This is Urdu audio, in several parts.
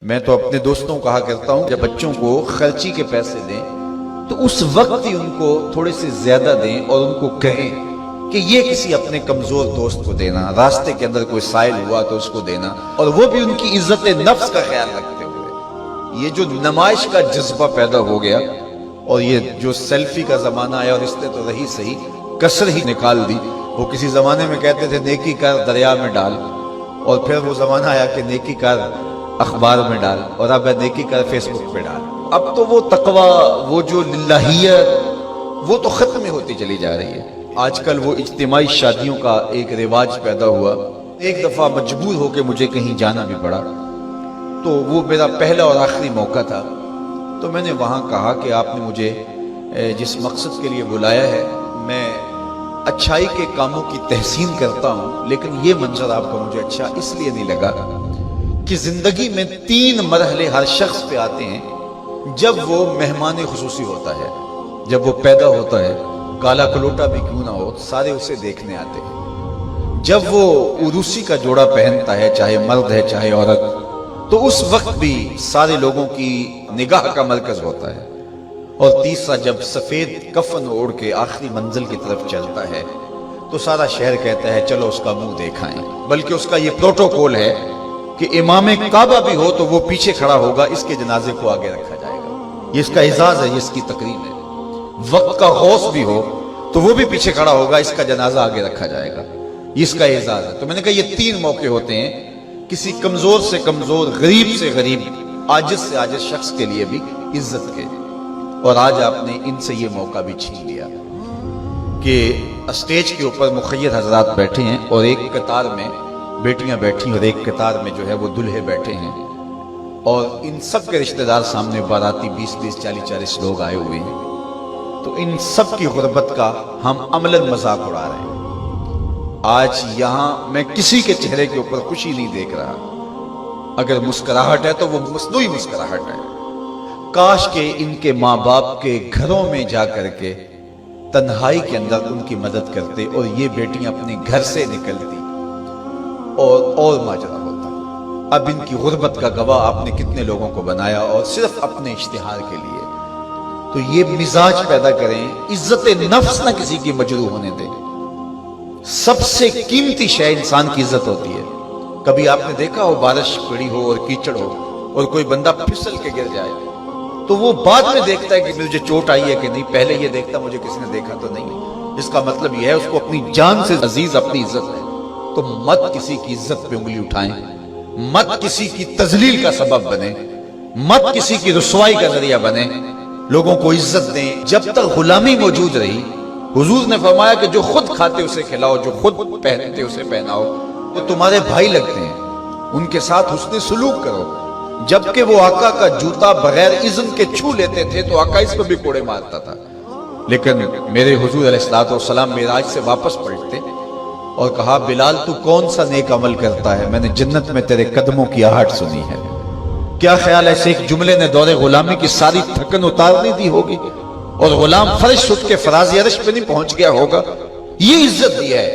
میں تو اپنے دوستوں کو کہا کرتا ہوں جب بچوں کو خرچی کے پیسے دیں تو اس وقت ہی ان کو تھوڑے سے زیادہ دیں اور ان کو کہیں کہ یہ کسی اپنے کمزور دوست کو دینا، راستے کے اندر کوئی سائل ہوا تو اس کو دینا، اور وہ بھی ان کی عزت نفس کا خیال رکھتے ہوئے۔ یہ جو نمائش کا جذبہ پیدا ہو گیا اور یہ جو سیلفی کا زمانہ آیا، اور اس نے تو رہی صحیح کسر ہی نکال دی۔ وہ کسی زمانے میں کہتے تھے نیکی کر دریا میں ڈال، اور پھر وہ زمانہ آیا کہ نیکی کر اخبار میں ڈال، اور اب نیکی کر فیس بک پہ ڈال۔ اب تو وہ تقوی، وہ جو للہیت، وہ تو ختم ہی ہوتی چلی جا رہی ہے۔ آج کل وہ اجتماعی شادیوں کا ایک رواج پیدا ہوا۔ ایک دفعہ مجبور ہو کے مجھے کہیں جانا بھی پڑا، تو وہ میرا پہلا اور آخری موقع تھا۔ تو میں نے وہاں کہا کہ آپ نے مجھے جس مقصد کے لیے بلایا ہے، میں اچھائی کے کاموں کی تحسین کرتا ہوں، لیکن یہ منظر آپ کو مجھے اچھا اس لیے نہیں لگا کہ زندگی میں 3 مرحلے ہر شخص پہ آتے ہیں جب وہ مہمان خصوصی ہوتا ہے۔ جب وہ پیدا ہوتا ہے، کالا کلوٹا بھی کیوں نہ ہو، سارے اسے دیکھنے آتے ہیں۔ جب وہ عروسی کا جوڑا پہنتا ہے، چاہے مرد ہے چاہے عورت، تو اس وقت بھی سارے لوگوں کی نگاہ کا مرکز ہوتا ہے۔ اور تیسرا، جب سفید کفن اوڑھ کے آخری منزل کی طرف چلتا ہے تو سارا شہر کہتا ہے چلو اس کا منہ دیکھائیں۔ بلکہ اس کا یہ پروٹوکول ہے کہ امام کعبہ بھی ہو تو وہ پیچھے کھڑا ہوگا، اس کے جنازے کو آگے رکھا جائے گا۔ یہ اس کا اعزاز ہے، یہ اس کی تقریب ہے۔ وقت کا غوث بھی ہو تو وہ بھی پیچھے کھڑا ہوگا، اس کا جنازہ آگے رکھا جائے گا، یہ اس کا اعزاز ہے۔ تو میں نے کہا یہ 3 موقع ہوتے ہیں کسی کمزور سے کمزور، غریب سے غریب، عاجز سے عاجز شخص کے لیے بھی عزت کے، اور آج آپ نے ان سے یہ موقع بھی چھین لیا کہ اسٹیج کے اوپر مخیر حضرات بیٹھے ہیں، اور ایک قطار میں بیٹیاں بیٹھی اور ایک قطار میں جو ہے وہ دلہے بیٹھے ہیں، اور ان سب کے رشتہ دار سامنے، باراتی 20-20 40-40 لوگ آئے ہوئے ہیں۔ تو ان سب کی غربت کا ہم عملاً مذاق اڑا رہے ہیں۔ آج یہاں میں کسی کے چہرے کے اوپر خوشی نہیں دیکھ رہا۔ اگر مسکراہٹ ہے تو وہ مصنوعی مسکراہٹ ہے۔ کاش کہ ان کے ماں باپ کے گھروں میں جا کر کے تنہائی کے اندر ان کی مدد کرتے، اور یہ بیٹیاں اپنے گھر سے نکلتی اور ماجرا ہوتا۔ اب ان کی غربت کا گواہ آپ نے کتنے لوگوں کو بنایا، اور صرف اپنے اشتہار کے لیے۔ تو یہ مزاج پیدا کریں، عزت نفس نہ کسی کی مجروح ہونے دیں۔ سب سے قیمتی شے انسان کی عزت ہوتی ہے۔ کبھی آپ نے دیکھا ہو بارش پڑی ہو اور کیچڑ ہو اور کوئی بندہ پھسل کے گر جائے تو وہ بعد میں دیکھتا ہے کہ مجھے چوٹ آئی ہے کہ نہیں، پہلے یہ دیکھتا مجھے کسی نے دیکھا تو نہیں۔ اس کا مطلب یہ ہے اس کو اپنی جان سے عزیز اپنی عزت ہے۔ تو مت کسی کی عزت پہ انگلی اٹھائیں، مت کسی کی تذلیل کا سبب بنے، مت کسی کی رسوائی کا ذریعہ بنے۔ لوگوں کو عزت دیں۔ جب تک غلامی موجود رہی، حضور نے فرمایا کہ جو خود کھاتے اسے کھلاؤ، جو خود پہنتے اسے پہناؤ۔ جو تمہارے بھائی لگتے ہیں ان کے ساتھ حسن سلوک کرو۔ جبکہ وہ آقا کا جوتا بغیر اذن کے چھو لیتے تھے تو آقا اس پہ بھی کوڑے مارتا تھا، لیکن میرے حضور علیہ السلام معراج سے واپس پلٹتے اور کہا بلال تو کون سا نیک عمل کرتا ہے، میں نے جنت میں تیرے قدموں کی آہٹ سنی ہے۔ کیا خیال ہے اس ایک جملے نے دور غلامی کی ساری تھکن اتارنی دی ہوگی، اور غلام فرش اٹھ کے فراز عرش پہ نہیں پہنچ گیا ہوگا؟ یہ عزت دی ہے۔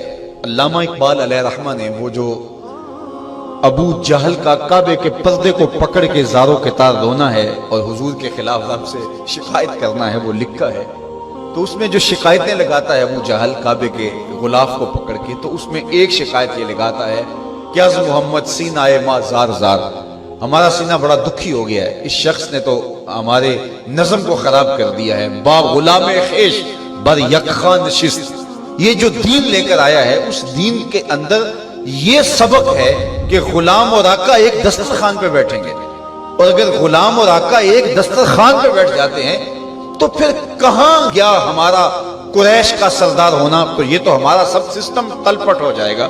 علامہ اقبال علیہ رحمہ نے وہ جو ابو جہل کا کعبے کے پردے کو پکڑ کے زاروں کے تار رونا ہے اور حضور کے خلاف رب سے شکایت کرنا ہے، وہ لکھا ہے۔ تو اس میں جو شکایتیں لگاتا ہے ابو جہل کعبے کے غلاف کو پکڑ کے، تو اس میں ایک شکایت یہ لگاتا ہے کہ از محمد سینہ ما زار زار، ہمارا سینہ بڑا دکھی ہو گیا ہے، اس شخص نے تو ہمارے نظم کو خراب کر دیا ہے۔ با غلام خیش بر یکخاں نشست، یہ جو دین لے کر آیا ہے اس دین کے اندر یہ سبق ہے کہ غلام اور آقا ایک دسترخوان پہ بیٹھیں گے، اور اگر غلام اور آقا ایک دسترخوان پہ بیٹھ جاتے ہیں تو پھر کہاں گیا ہمارا قریش کا سردار ہونا؟ تو یہ تو ہمارا سب سسٹم تلپٹ ہو جائے گا۔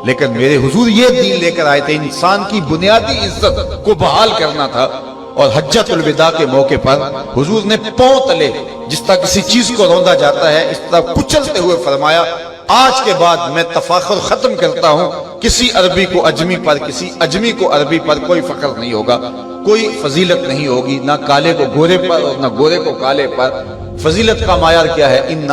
لیکن میرے حضور یہ دین لے کر آئے تھے، انسان کی بنیادی عزت کو بحال کرنا تھا۔ اور حجۃ الوداع کے موقع پر حضور نے پاؤں تلے جس طرح کسی چیز کو روندا جاتا ہے اس طرح کچلتے ہوئے فرمایا آج کے بعد میں تفاخر ختم کرتا ہوں، کسی عربی کو اجمی پر، کسی اجمی کو عربی پر کوئی فخر نہیں ہوگا، کوئی فضیلت نہیں ہوگی، نہ کالے کو گورے پر اور نہ گورے کو کالے پر۔ فضیلت کا معیار کیا ہے؟